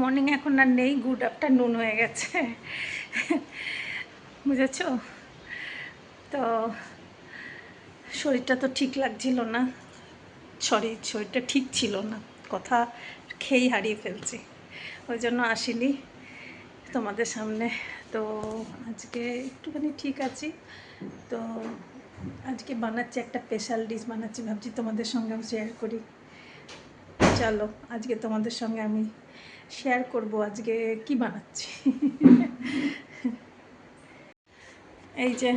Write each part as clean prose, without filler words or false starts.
Morning এখন আর নেই, good afternoon হয়ে গেছে, বুঝেছ? তো শরীরটা তো ঠিক লাগছিল না, শরীরটা ঠিক ছিল না, কথা খেয়েই হারিয়ে ফেলছি, ওই জন্য আসিনি তোমাদের সামনে। তো আজকে একটুখানি ঠিক আছি। তো আজকে বানাচ্ছি, একটা স্পেশাল ডিশ বানাচ্ছি, ভাবছি তোমাদের সঙ্গে আমি শেয়ার করি। চলো আজকে তোমাদের সঙ্গে আমি শেয়ার করব আজকে কি বানাচ্ছি। এই যে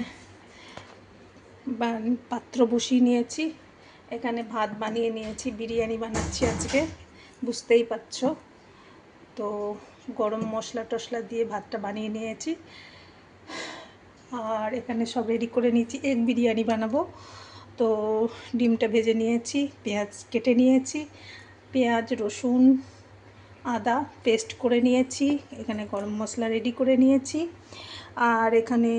পাত্র বসিয়ে নিয়েছি, এখানে ভাত বানিয়ে নিয়েছি, বিরিয়ানি বানাচ্ছি আজকে, বুঝতেই পারছো। তো গরম মশলা টশলা দিয়ে ভাতটা বানিয়ে নিয়েছি, আর এখানে সব রেডি করে নিয়েছি, এগ বিরিয়ানি বানাবো। তো ডিমটা ভেজে নিয়েছি, পেঁয়াজ কেটে নিয়েছি, পেঁয়াজ রসুন আদা পেস্ট করে নিয়েছি, এখানে গরম মশলা রেডি করে নিয়েছি, আর এখানে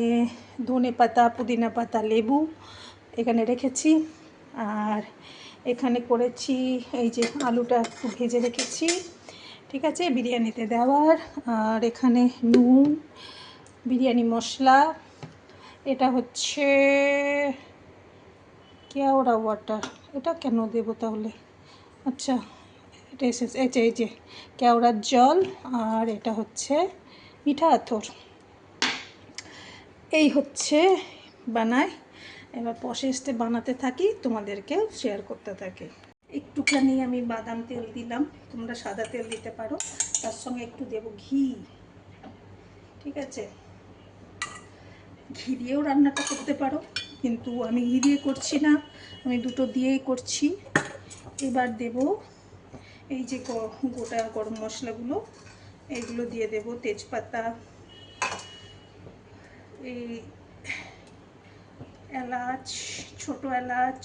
ধনে পাতা পুদিনা পাতা লেবু এখানে রেখেছি, আর এখানে করেছি এই যে আলুটা একটু ভেজে রেখেছি, ঠিক আছে, বিরিয়ানিতে দেওয়ার। আর এখানে নুন, বিরিয়ানি মশলা, এটা হচ্ছে কেওড়া ওয়াটার, এটা কেন দেবো তাহলে, আচ্ছা এটা এসেছে, এই যে কেওড়ার জল, আর এটা হচ্ছে মিঠা আতর, এই হচ্ছে বানাই। এবার প্রসেসটা বানাতে থাকি, তোমাদেরকেও শেয়ার করতে থাকি। একটুখানি আমি বাদাম তেল দিলাম, তোমরা সাদা তেল দিতে পারো, তার সঙ্গে একটু দেবো ঘি, ঠিক আছে, ঘি দিয়েও রান্নাটা করতে পারো, কিন্তু আমি ঘি দিয়ে করছি না, আমি দুটো দিয়েই করছি। এবার দেব এই যে গোটা গরম মশলাগুলো, এইগুলো দিয়ে দেব, তেজপাতা, এই এলাচ, ছোট এলাচ,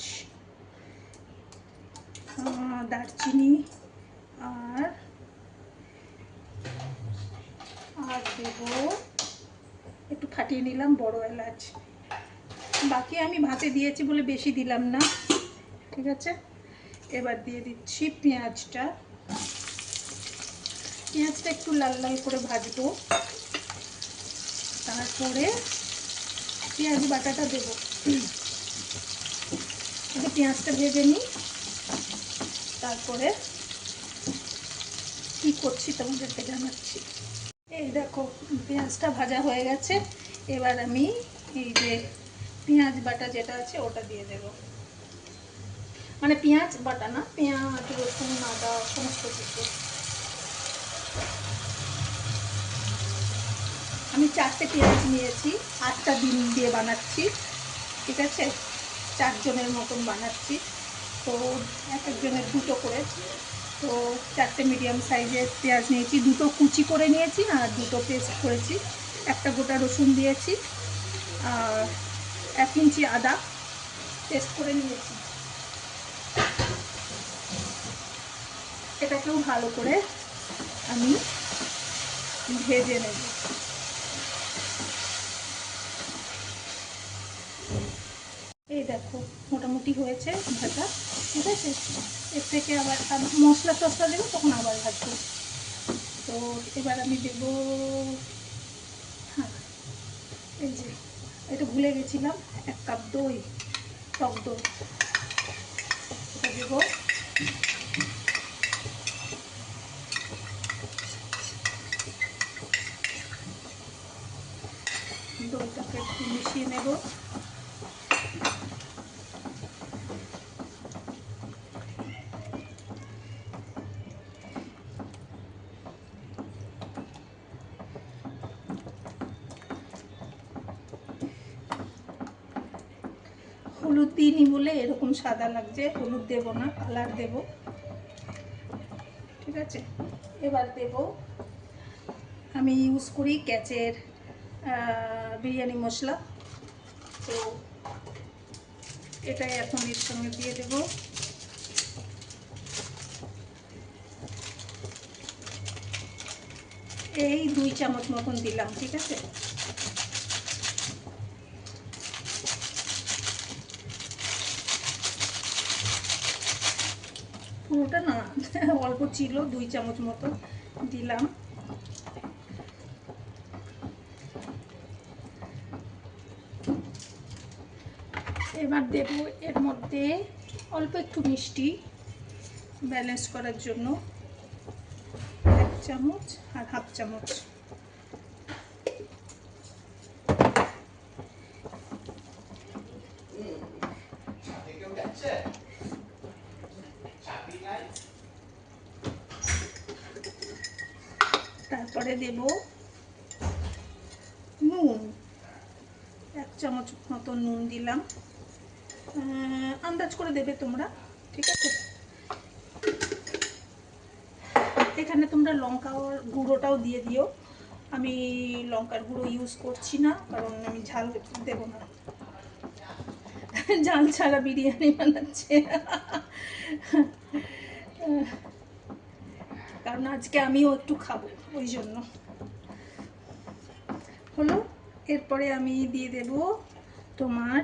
দারচিনি, আর দেব একটু ফাটিয়ে নিলাম বড় এলাচ, বাকি আমি ভাতে দিয়েছি বলে বেশি দিলাম না, ঠিক আছে। এবার দিয়ে দিচ্ছি পেঁয়াজটা, পেঁয়াজটা একটু লাল লাল করে ভাজবো, তারপরে পেঁয়াজ বাটাটা দেবো, পেঁয়াজটা ভেজে নিই, তারপরে কি করছি তোমাদেরকে জানাচ্ছি। এই দেখো পেঁয়াজটা ভাজা হয়ে গেছে, এবার আমি এই যে পেঁয়াজ বাটা যেটা আছে ওটা দিয়ে দেব, মানে পেঁয়াজ বাটা না, পেঁয়াজ রসুন আদা সমস্ত কিছু। আমি 4টে পেঁয়াজ নিয়েছি, 8টা ডিম দিয়ে বানাচ্ছি, ঠিক আছে, 4 জনের মতন বানাচ্ছি, তো এক একজনের 2টো করে, তো 4টে মিডিয়াম সাইজের পেঁয়াজ নিয়েছি, 2টো কুচি করে নিয়েছি আর 2টো পেস্ট করেছি, একটা গোটা রসুন দিয়েছি, আর 1 ইঞ্চি আদা পেস্ট করে নিয়েছি। এটাকেও ভালো করে আমি ভেজে নেব। এই দেখো মোটামুটি হয়েছে ভাজা, ঠিক আছে, এর থেকে আবার মশলা টশলা দেবো, তখন আবার ভাজবো। তো এবার আমি দেবো, হ্যাঁ এই যে এটা ভুলে গেছিলাম, 1 কাপ দই, টক দই, এটা দেবো। দইটাকে একটু মিশিয়ে নেব, হলুদ দিইনি বলে এরকম সাদা লাগছে, হলুদ দেব না, কালার দেব, ঠিক আছে। এবার দেব, আমি ইউজ করি ক্যাচের বিরিয়ানি মশলা, তো এটাই এখন এর সঙ্গে দিয়ে দেব। এই 2 চামচ মতন দিলাম, ঠিক আছে। পুরোটা না, অল্প ছিল, 2 চামচ মতো, দিলাম। এবার দেব এর মধ্যে অল্প একটু মিষ্টি ব্যালেন্স করার জন্য, 1 চামচ আর 1/2 চামচ। তারপরে দেব নুন, 1 চামচ মতো নুন দিলাম, আন্দাজ করে দেবে তোমরা, ঠিক আছে। এখানে তোমরা লঙ্কার গুঁড়োটাও দিয়ে দিও, আমি লঙ্কার গুঁড়ো ইউজ করছি না, কারণ আমি ঝাল দেব না, ঝাল ছাড়া বিরিয়ানি বানাচ্ছে। কারণ আজকে আমিও একটু খাবো, ওই জন্য। হলো, এরপরে আমি দিয়ে দেব তোমার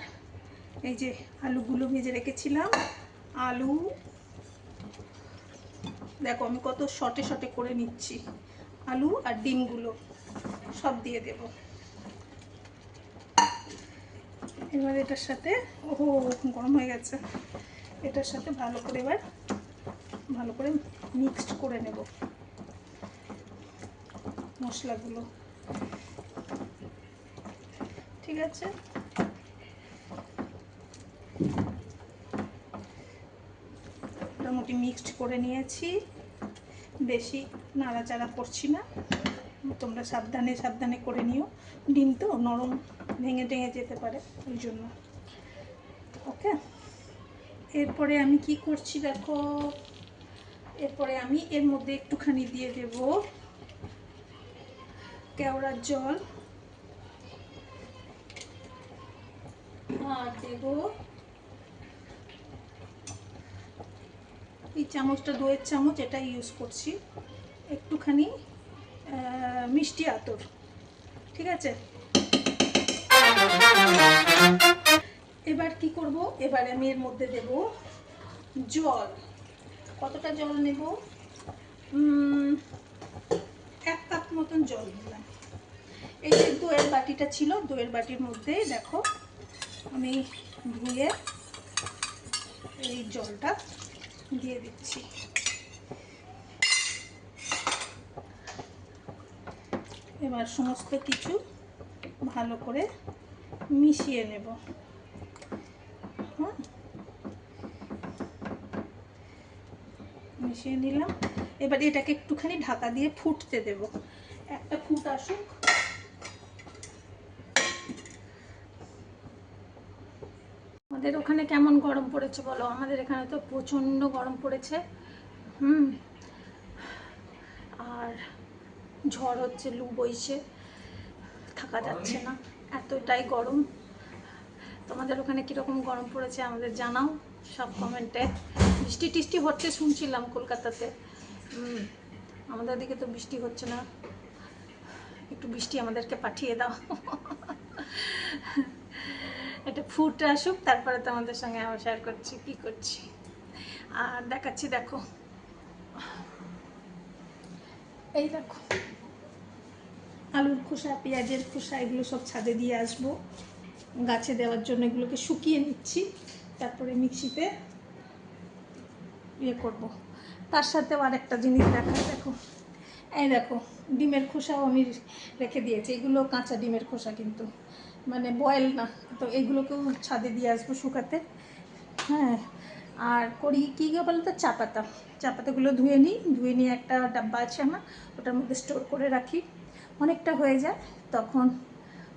এই যে আলুগুলো ভেজে রেখেছিলাম, আলু দেখো আমি কত শর্টে শর্টে করে নিচ্ছি, আলু আর ডিমগুলো সব দিয়ে দেব। এবার এটার সাথে, ওহো গরম হয়ে গেছে, এটার সাথে ভালো করে এবার ভালো করে মিক্সড করে নেব মশলাগুলো, ঠিক আছে। মোটামুটি মিক্সড করে নিয়েছি, বেশি নাড়াচাড়া করছি না, তোমরা সাবধানে সাবধানে করে নিও, ডিম তো নরম, ভেঙে টেঙে যেতে পারে, ওই জন্য। ওকে, এরপরে আমি কি করছি দেখো, এরপরে আমি এর মধ্যে একটুখানি দিয়ে দেব কেওড়ার জল, আর দেব এই চামচটা, দইয়ের চামচ, এটা ইউজ করছি, একটুখানি মিষ্টি আতর, ঠিক আছে। এবার কি করব, এবার আমি এর মধ্যে দেব জল, কতটা জল নেব, 1 কাপ মতন জল দিলাম। এই যে দইয়ের বাটিটা ছিল, দইয়ের বাটির মধ্যে দেখো আমি ধুয়ে এই জলটা দিয়ে দিচ্ছি। এবার সমস্ত কিছু ভালো করে মিশিয়ে নেব, হ্যাঁ মিশিয়ে নিলাম। এবার এটাকে একটুখানি ঢাকা দিয়ে ফুটতে দেব, একটা ফুট আসুক। আমাদের ওখানে কেমন গরম পড়েছে বলো, আমাদের এখানে তো প্রচণ্ড গরম পড়েছে, আর ঝড় হচ্ছে, লু বইছে, থাকা যাচ্ছে না, এতটাই গরম। তোমাদের ওখানে কীরকম গরম পড়েছে আমাদের জানাও সব কমেন্টে। বৃষ্টি টিষ্টি হচ্ছে শুনছিলাম কলকাতাতে, আমাদের দিকে তো বৃষ্টি হচ্ছে না, একটু বৃষ্টি আমাদেরকে পাঠিয়ে দাও। এটা ফুটে আসুক, তারপরে তোমাদের সঙ্গে আবার শেয়ার করছি কি করছি, আর দেখাচ্ছি। দেখো এই দেখো আলুর খোসা, পেঁয়াজের খোসা, এগুলো সব ছাদে দিয়ে আসবো গাছে দেওয়ার জন্য, এগুলোকে শুকিয়ে নিচ্ছি, তারপরে মিক্সিতে ইয়ে করব। তার সাথেও আর একটা জিনিস দেখায়, দেখো এই দেখো ডিমের খোসাও আমি রেখে দিয়েছি, এগুলো কাঁচা ডিমের খোসা কিন্তু, মানে বয়েল না, তো এগুলোকেও ছাদে দিয়ে আসবো শুকাতে। হ্যাঁ, আর করি কী বলতো, চা পাতা, চা পাতাগুলো ধুয়ে নিয়ে একটা ডাব্বা আছে আমার, ওটার মধ্যে স্টোর করে রাখি, অনেকটা হয়ে যায় তখন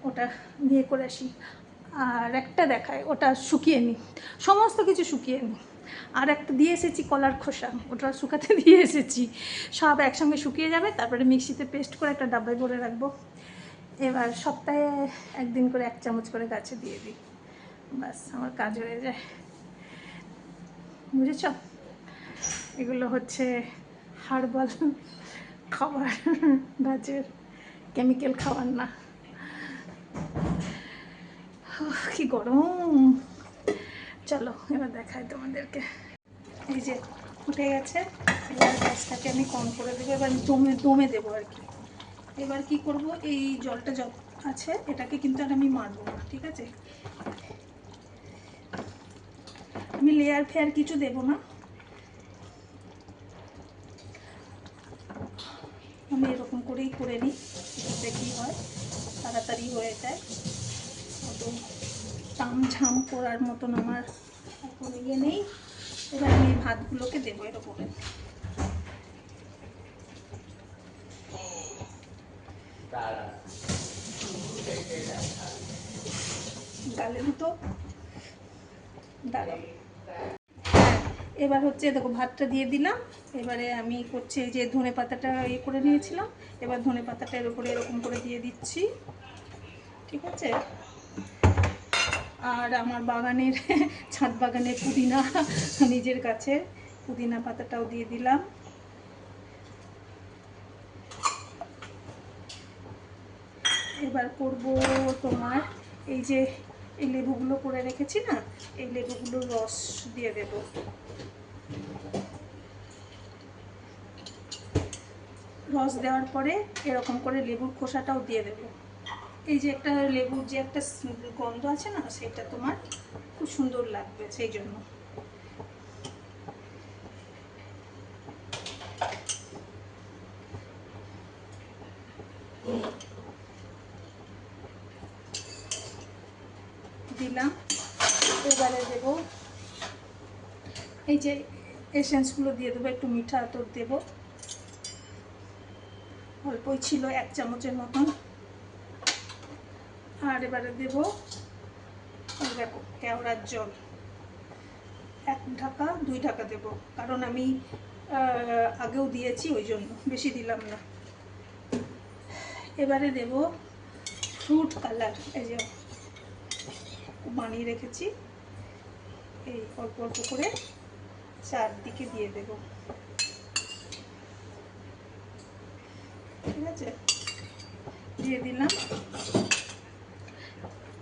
ওটা নিয়ে করে আসি। আর একটা দেখায়, ওটা শুকিয়ে নিই, সমস্ত কিছু শুকিয়ে নিই। আর একটা দিয়ে এসেছি কলার খোসা, ওটা শুকাতে দিয়ে এসেছি, সব একসঙ্গে শুকিয়ে যাবে, তারপরে মিক্সিতে পেস্ট করে একটা ডাব্বায় ভরে রাখবো। এবার সপ্তাহে 1 দিন করে 1 চামচ করে গাছে দিয়ে দিই, ব্যাস আমার কাজ হয়ে যায়, বুঝেছ। এগুলো হচ্ছে হার্বাল খাবার, গাছের কেমিক্যাল খাবার না। কি গরম, চলো এবার দেখাই তোমাদেরকে। এই যে ফুটে গেছে, এবার গ্যাসটাকে আমি কম করে দেবো। এবার দমে দমে দেবো আর কি। এবার কি করব, এই জলটা যত আছে এটাকে কিন্তু আর আমি মারবো না, ঠিক আছে? আমি লেয়ার ফেয়ার কিছু দেবো না, আমি এরকম করেই করে নিই, এটাতে কী হয় তাড়াতাড়ি হয়ে যায়। অত তামঝাম করার মতন আমার এখন ইয়ে নেই। এবার আমি এই ভাতগুলোকে দেবো এরকম। গালে দুটো দাঁড়াবো। এবার হচ্ছে দেখো ভাতটা দিয়ে দিলাম। এবারে আমি করছি এই যে ধনে পাতাটা ইয়ে করে নিয়েছিলাম, এবার ধনে পাতাটা এর উপরে এরকম করে দিয়ে দিচ্ছি, ঠিক আছে? আর আমার বাগানের ছাদ বাগানের পুদিনা, নিজের কাছে পুদিনা পাতাটাও দিয়ে দিলাম। এবার করব তোমার এই যে এই লেবুগুলো করে রেখেছি না, এই লেবুগুলোর রস দিয়ে দেব। রস দেওয়ার পরে এরকম করে লেবুর খোসাটাও দিয়ে দেব। এই যে একটা লেবুর যে একটা গন্ধ আছে না, সেটা তোমার খুব সুন্দর লাগবে, সেই জন্য। দিলাম। এবারে দেব এই যে এসেন্সগুলো দিয়ে দেবো, একটু মিঠা আতর দেবো, অল্পই ছিল 1 চামচের মতন। আর এবারে দেব দেখো কেওড়ার জল, 1 ঢাকা 2 ঢাকা দেব, কারণ আমি আগেও দিয়েছি ওই জন্য বেশি দিলাম না। এবারে দেব ফ্রুট কালার, এই যে বানিয়ে রেখেছি, এই অল্প অল্প করে চারদিকে দিয়ে দেব, ঠিক আছে? দিয়ে দিলাম।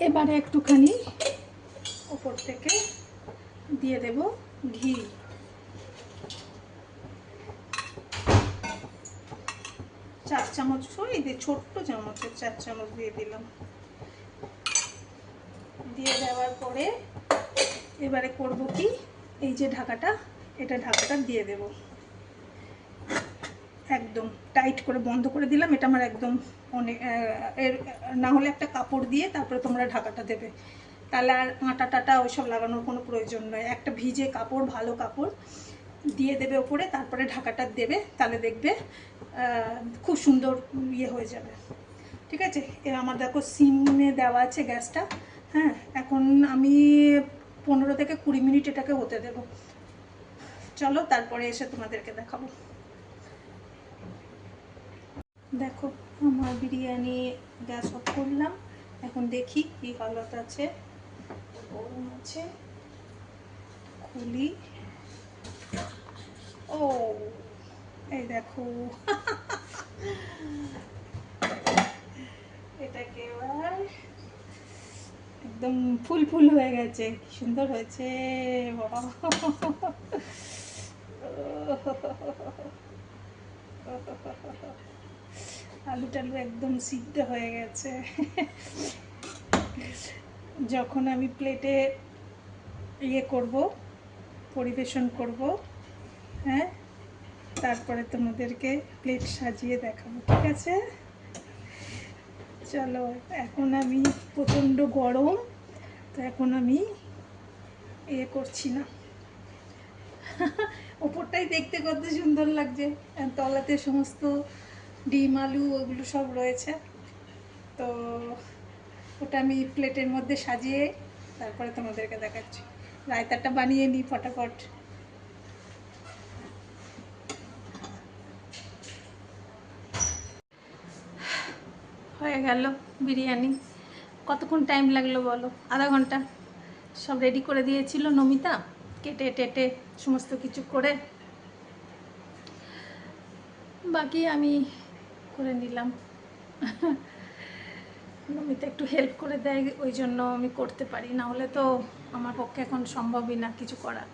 এবারে একটুখানি ওপর থেকে দিয়ে দেব ঘি, 4 চামচ, এই যে ছোট্ট চামচের 4 চামচ দিয়ে দিলাম। দিয়ে দেওয়ার পরে এবারে করব কি, এই যে ঢাকাটা, এটা ঢাকাটা দিয়ে দেব, একদম টাইট করে বন্ধ করে দিলাম। এটা আমার একদম অনেক, এর না হলে একটা কাপড় দিয়ে তারপরে তোমরা ঢাকাটা দেবে, তাহলে আর আটা টাটা ওইসব লাগানোর কোনো প্রয়োজন নয়। একটা ভিজে কাপড়, ভালো কাপড় দিয়ে দেবে ওপরে, তারপরে ঢাকাটা দেবে, তাহলে দেখবে খুব সুন্দর ইয়ে হয়ে যাবে, ঠিক আছে? আমার দেখো সিমে দেওয়া আছে গ্যাসটা। হ্যাঁ, এখন আমি 15 থেকে 20 মিনিট এটাকে হতে দেব। চলো তারপরে এসে তোমাদেরকে দেখাবো। দেখো আমার বিরিয়ানি গ্যাস অফ করলাম, এখন দেখি কি হালত আছে, গরম আছে, খুলি। ও এই দেখো এটাকে এবার একদম ফুল ফুল হয়ে গেছে, কি সুন্দর হয়েছে বাবা। আলু টালু একদম সিদ্ধ হয়ে গেছে। যখন আমি প্লেটে ইয়ে করব, পরিবেশন করব, হ্যাঁ, তারপরে তোমাদেরকে প্লেট সাজিয়ে দেখাবো, ঠিক আছে? চলো, এখন আমি প্রচণ্ড গরম, তো এখন আমি ইয়ে করছি না। ওপরটাই দেখতে কত সুন্দর লাগছে, তলাতে সমস্ত ডিম আলু ওগুলো সব রয়েছে, তো ওটা আমি প্লেটের মধ্যে সাজিয়ে তারপরে তোমাদেরকে দেখাচ্ছি। রায়তাটা বানিয়ে নিই ফটাফট। হয়ে গেল বিরিয়ানি। কতক্ষণ টাইম লাগলো বলো? আধা ঘন্টা। সব রেডি করে দিয়েছিল নমিতা, কেটে টেটে সমস্ত কিছু করে, বাকি আমি করে নিলাম। নমিতা একটু হেল্প করে দেয়, ওই জন্য আমি করতে পারি, না হলে তো আমার পক্ষে এখন সম্ভবই না কিছু করা।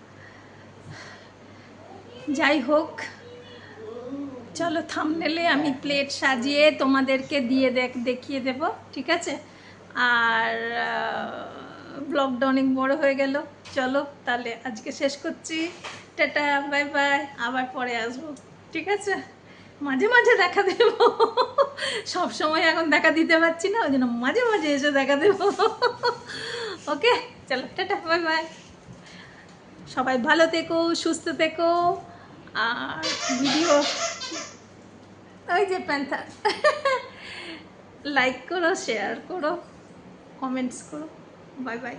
যাই হোক, চলো থাম্বনেলে আমি প্লেট সাজিয়ে তোমাদেরকে দিয়ে দেখিয়ে দেব, ঠিক আছে? আর ব্লগটা অনেক বড় হয়ে গেল। চলো তাহলে আজকে শেষ করছি। টাটা, বাই বাই, আবার পরে আসবো, ঠিক আছে? মাঝে মাঝে দেখা দেব, সব সময় এখন দেখা দিতে পারছি না, ওই জন্য মাঝে মাঝে এসে দেখা দেব। ওকে, চলো টাটা, বাই বাই। সবাই ভালো থেকো, সুস্থ থেকো। আর ভিডিও, ওই যে প্যান্থার, লাইক করো, শেয়ার করো, কমেন্টস করো। Bye bye.